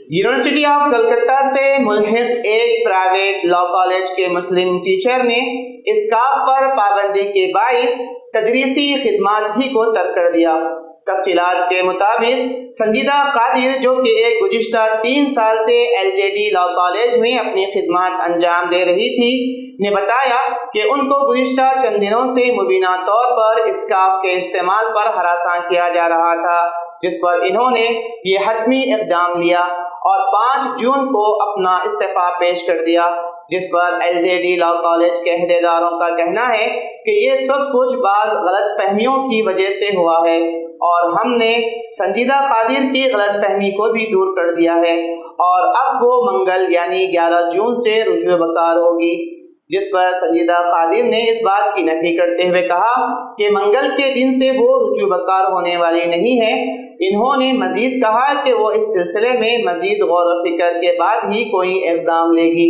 University of Calcutta से मुल्हिक एक private law college के मुस्लिम टीचर ने इस्काफ पर पाबंदी के बाइस तदरीसी खिदमात ही को तर्क कर दिया। तफसीलात के मुताबिक संजीदा कादिर, जो कि एक गुज़िश्ता 3 साल से LJD लॉ कॉलेज में अपनी खिदमात अंजाम दे रही थी, ने बताया कि उनको गुज़िश्ता चंद दिनों से मुबीना तौर पर इस्काफ के इस्तेमाल पर हरासां किया जा रहा था, जिस पर इन्होंने ये हतमी इक़दाम लिया और 5 जून को अपना इस्तीफ़ा पेश कर दिया, जिस पर LJD लॉ कॉलेज के अहदेदारों का कहना है कि ये सब कुछ बाज़ गलत फहमियों की वजह से हुआ है और हमने संजीदा कादिर की गलत फहमी को भी दूर कर दिया है और अब वो मंगल यानी 11 जून से रुजू बकार होगी। जिस पर संजीदा कादिर ने इस बात की नफी करते हुए कहा कि मंगल के दिन से वो रुजू बकार होने वाली नहीं है। इन्होंने मजीद कहा कि वो इस सिलसिले में मजीद गौर व फिक्र के बाद ही कोई इक़दाम लेगी।